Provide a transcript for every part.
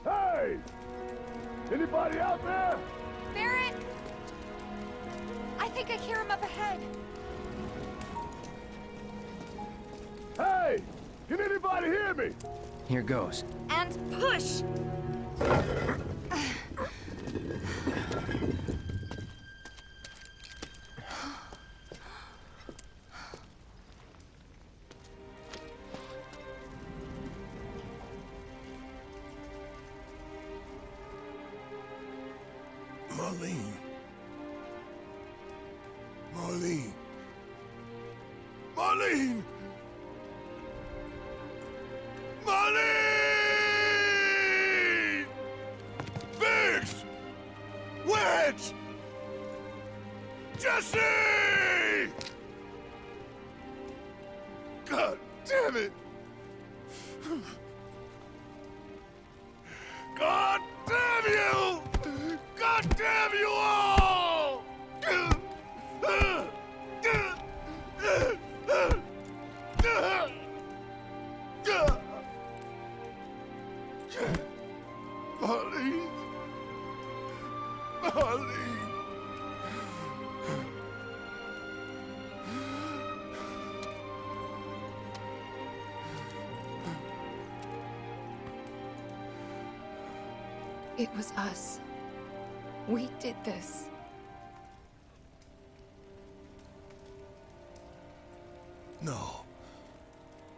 Hey! Anybody out there? Barrett! I think I hear him up ahead. Hey! Can anybody hear me? Here goes. And push! Marlene. Marlene. Marlene! Marlene! Biggs! Wedge! Jesse! God damn it! God damn you! God damn you all! Marlene. Marlene. It was us. We did this. No.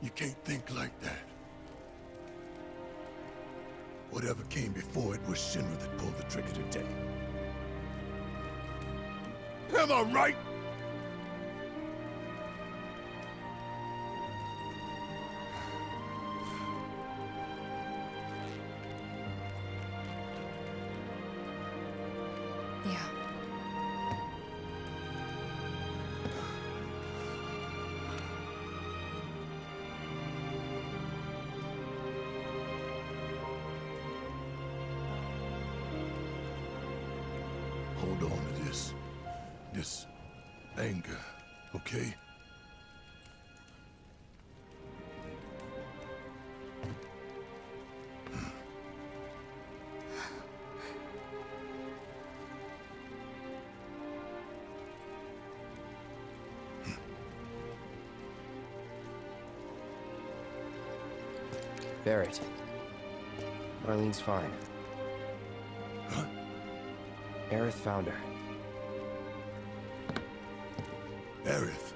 You can't think like that. Whatever came before it was Shinra that pulled the trigger today. Am I right? Yeah. Hold on to this anger, okay? Barrett. Marlene's fine. Huh? Aerith found her. Aerith.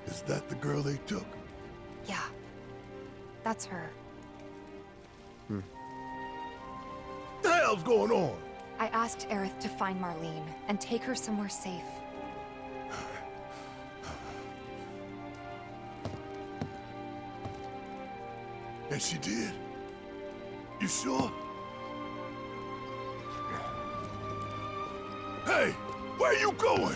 Is that the girl they took? Yeah. That's her. What the hell's going on? I asked Aerith to find Marlene and take her somewhere safe. And she did? You sure? Hey, where you going?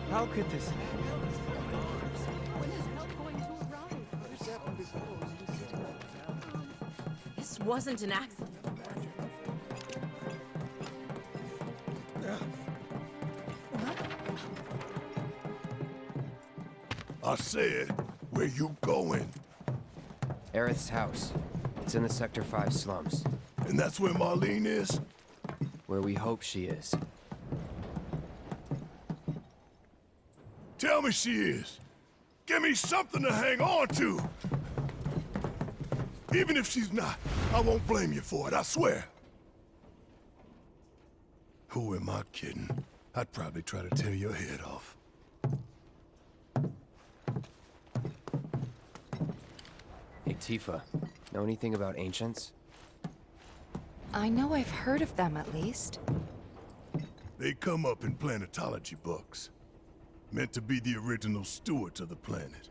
How could this... When is help going to arrive? This wasn't an accident. I said, where you going? Aerith's house. It's in the Sector 5 slums. And that's where Marlene is? Where we hope she is. Tell me she is. Give me something to hang on to. Even if she's not, I won't blame you for it, I swear. Who am I kidding? I'd probably try to tear your head off. Hey, Tifa. Know anything about ancients? I know I've heard of them, at least. They come up in planetology books. Meant to be the original stewards of the planet.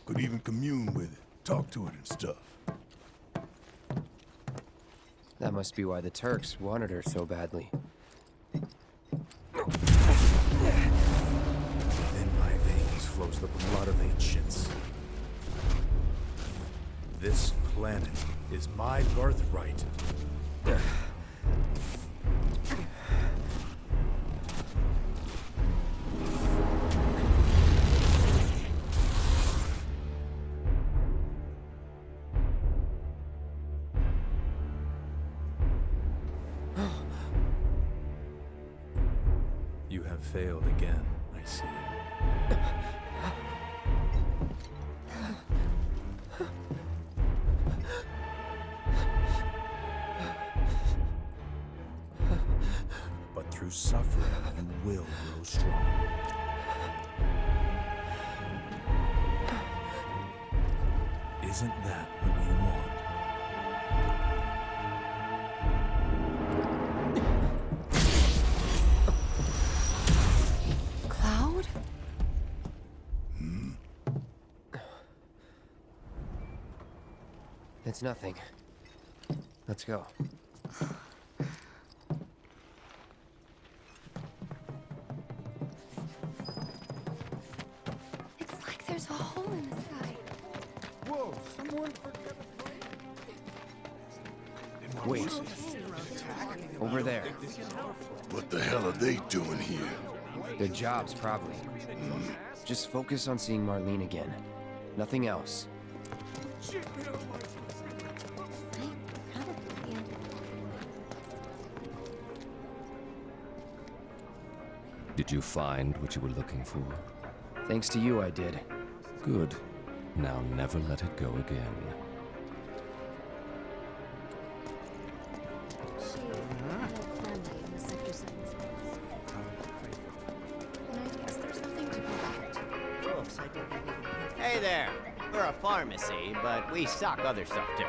Could even commune with it, talk to it and stuff. That must be why the Turks wanted her so badly. Within my veins flows the blood of ancients. This planet is my birthright. You have failed again, I see. But through suffering, you will grow strong. Isn't that what you want? Cloud? It's nothing. Let's go. It's like there's a hole in the sky. Whoa, someone forget a Wait. Over there. What the hell are they doing here? Their jobs, probably. Just focus on seeing Marlene again. Nothing else. Did you find what you were looking for? Thanks to you, I did. Good. Now never let it go again. She had family in the Sector 7 space. And I guess there's nothing to go back to. Hey there. We're a pharmacy, but we stock other stuff too.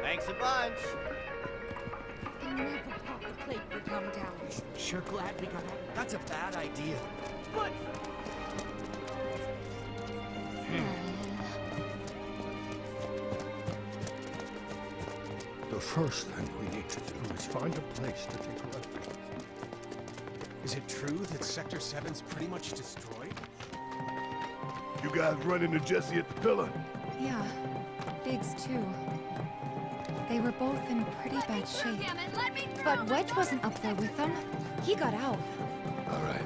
Thanks a bunch. I never thought the plate would come down. Sure glad we got out. That's a bad idea. But The first thing we need to do is find a place to take a rest. Is it true that Sector 7's pretty much destroyed? You guys run into Jesse at the pillar? Yeah. Biggs, too. They were both in pretty bad shape. But Wedge wasn't up there with them. He got out. All right.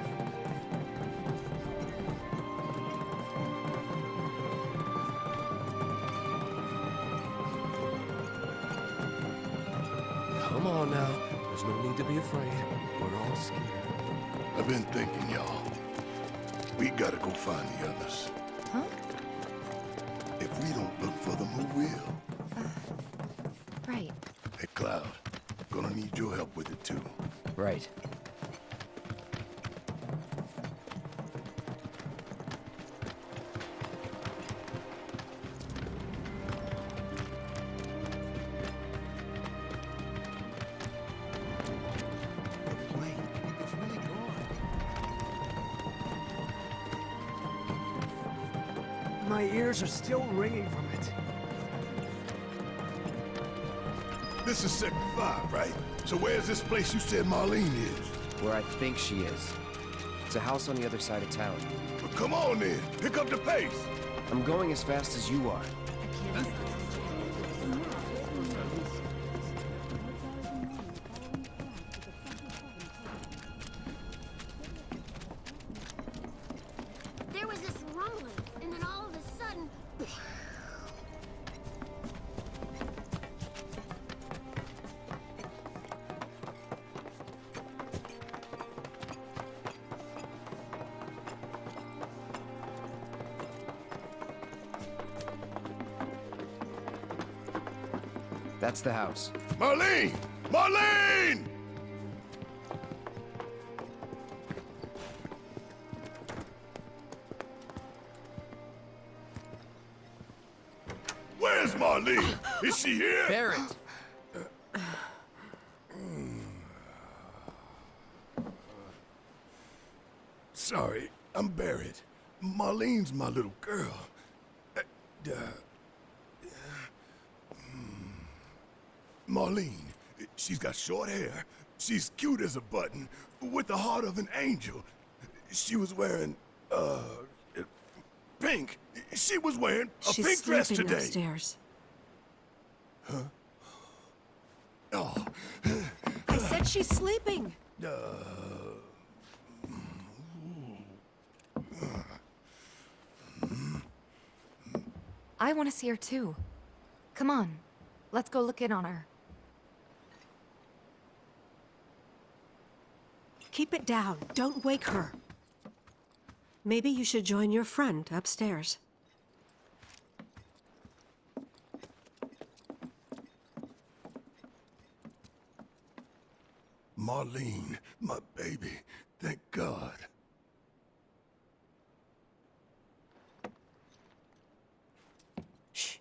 Come on now. There's no need to be afraid. We're all scared. I've been thinking, y'all. We gotta go find the others. Huh? If we don't look for them, who will? Right. Hey, Cloud. Gonna need your help with it, too. Right. The plane. It's really gone. My ears are still ringing from it. This is Sector 5, right? So where's this place you said Marlene is? Where I think she is. It's a house on the other side of town. Well, come on then. Pick up the pace. I'm going as fast as you are. I can't. There was this rumbling, and then all of a sudden... That's the house. Marlene! Marlene! Where's Marlene? Is she here? Barrett! Sorry, I'm Barrett. Marlene's my little girl. Marlene, she's got short hair. She's cute as a button, with the heart of an angel. She was wearing, pink. She was wearing a pink dress sleeping today. Upstairs. Huh? Oh. I said she's sleeping. I want to see her too. Come on, let's go look in on her. Keep it down. Don't wake her. Maybe you should join your friend upstairs. Marlene, my baby. Thank God. Shh.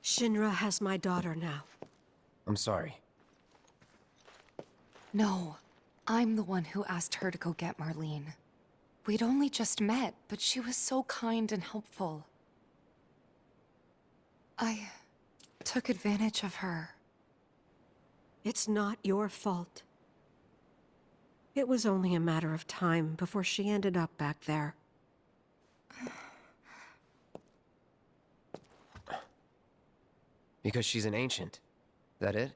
Shinra has my daughter now. I'm sorry. No, I'm the one who asked her to go get Marlene. We'd only just met, but she was so kind and helpful. I took advantage of her. It's not your fault. It was only a matter of time before she ended up back there. Because she's an ancient. That it?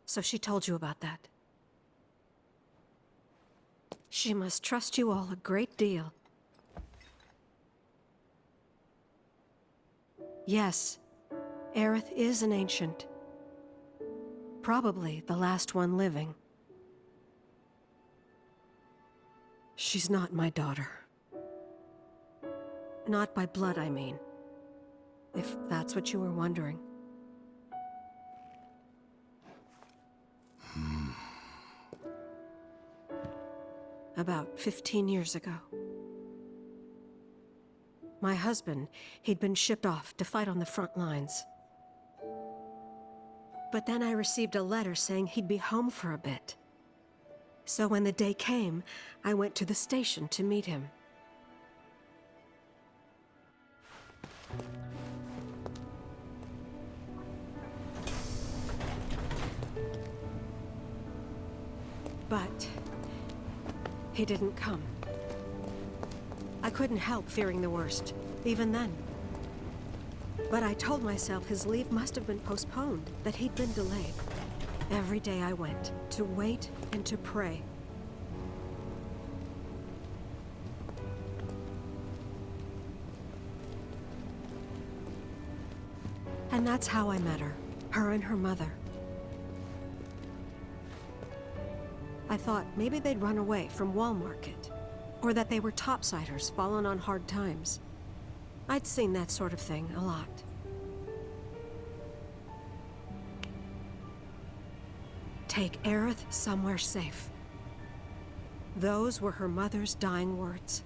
So she told you about that. She must trust you all a great deal. Yes, Aerith is an ancient. Probably the last one living. She's not my daughter. Not by blood, I mean. If that's what you were wondering. About 15 years ago. My husband, he'd been shipped off to fight on the front lines. But then I received a letter saying he'd be home for a bit. So when the day came, I went to the station to meet him. But he didn't come. I couldn't help fearing the worst, even then. But I told myself his leave must have been postponed, that he'd been delayed. Every day I went, to wait and to pray. And that's how I met her and her mother. I thought maybe they'd run away from Wall Market, or that they were topsiders fallen on hard times. I'd seen that sort of thing a lot. Take Aerith somewhere safe. Those were her mother's dying words.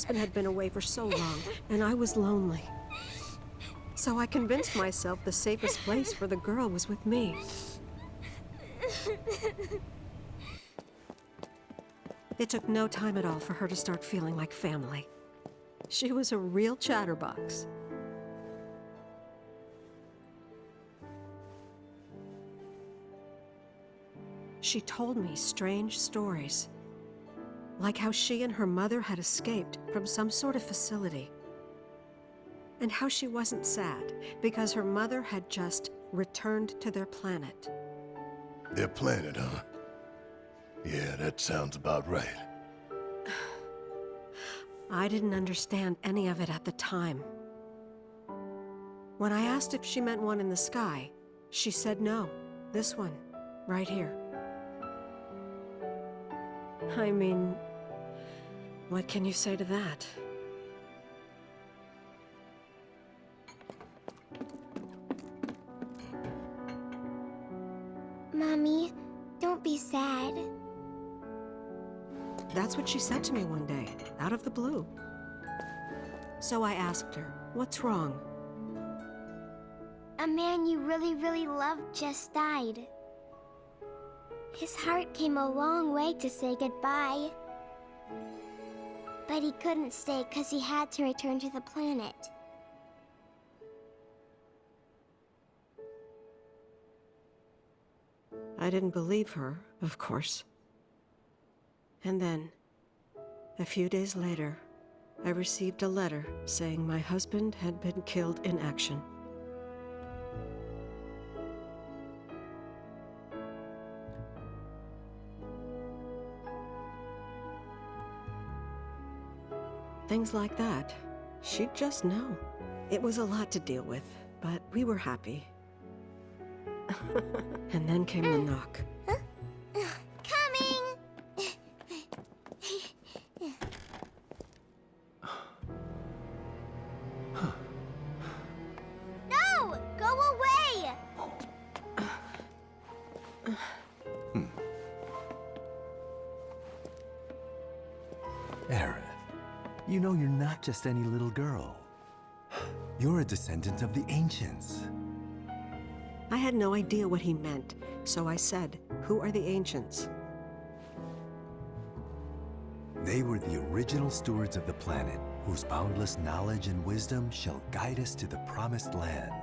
husband had been away for so long, and I was lonely. So I convinced myself the safest place for the girl was with me. It took no time at all for her to start feeling like family. She was a real chatterbox. She told me strange stories, like how she and her mother had escaped from some sort of facility, and how she wasn't sad because her mother had just returned to their planet. Their planet, huh? Yeah, that sounds about right. I didn't understand any of it at the time. When I asked if she meant one in the sky, she said no. This one, right here. I mean, what can you say to that? Mommy, don't be sad. That's what she said to me one day, out of the blue. So I asked her, what's wrong? A man you really, really loved just died. His heart came a long way to say goodbye. But he couldn't stay because he had to return to the planet. I didn't believe her, of course. And then, a few days later, I received a letter saying my husband had been killed in action. Things like that, she'd just know. It was a lot to deal with, but we were happy. And then came the knock. Coming! No! Go away! Aerith, you know you're not just any little girl. You're a descendant of the ancients. I had no idea what he meant, so I said, "Who are the ancients?" They were the original stewards of the planet, whose boundless knowledge and wisdom shall guide us to the promised land.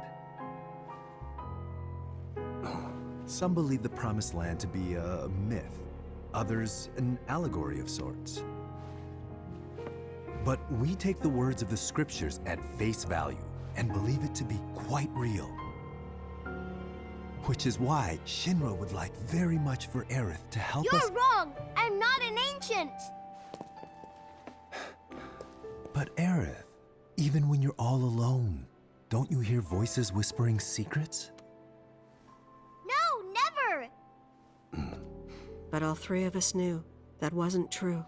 Some believe the promised land to be a myth, others an allegory of sorts. But we take the words of the scriptures at face value and believe it to be quite real. Which is why Shinra would like very much for Aerith to help us— You're wrong! I'm not an ancient! But Aerith, even when you're all alone, don't you hear voices whispering secrets? No, never! But all three of us knew that wasn't true.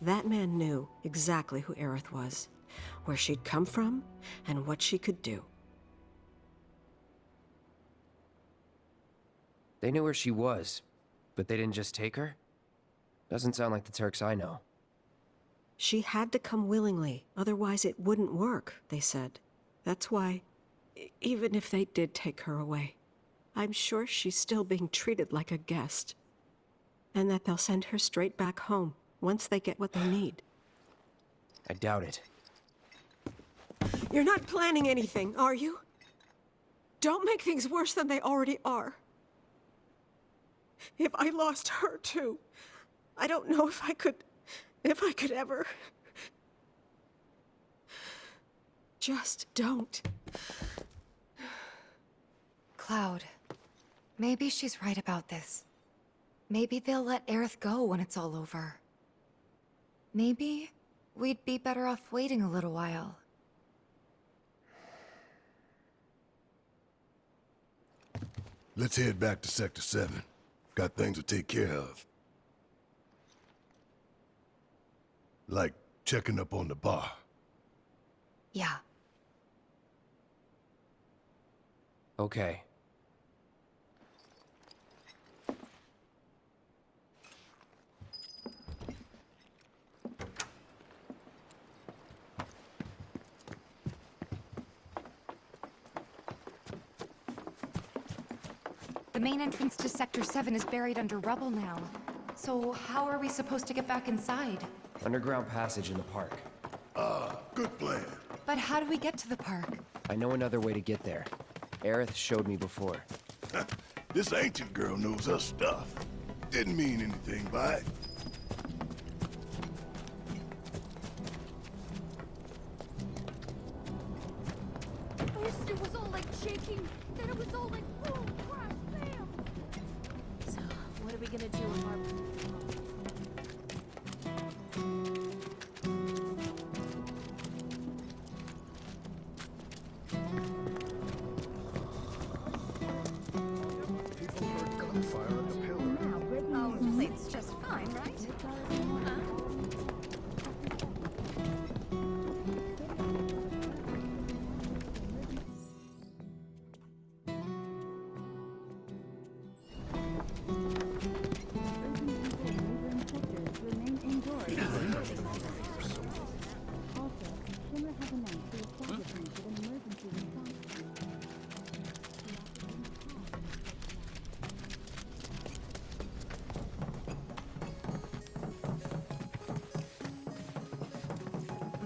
That man knew exactly who Aerith was, where she'd come from, and what she could do. They knew where she was, but they didn't just take her? Doesn't sound like the Turks I know. She had to come willingly, otherwise it wouldn't work, they said. That's why, even if they did take her away, I'm sure she's still being treated like a guest. And that they'll send her straight back home, once they get what they need. I doubt it. You're not planning anything, are you? Don't make things worse than they already are. If I lost her too, I don't know if I could ever. Just don't. Cloud, maybe she's right about this. Maybe they'll let Aerith go when it's all over. Maybe we'd be better off waiting a little while. Let's head back to Sector 7. Got things to take care of. Like checking up on the bar. Yeah. Okay. The main entrance to Sector 7 is buried under rubble now. So how are we supposed to get back inside? Underground passage in the park. Ah, good plan. But how do we get to the park? I know another way to get there. Aerith showed me before. This ancient girl knows her stuff. Didn't mean anything by it. First it was all like shaking, then it was all like boom, crash, bam. So, what are we gonna do with our... People heard gunfire at the pillar. Oh, it's just fine, right?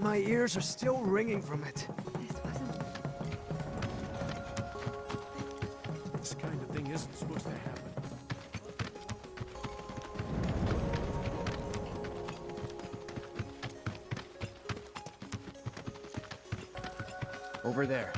My ears are still ringing from it. This kind of thing isn't supposed to happen. Over there.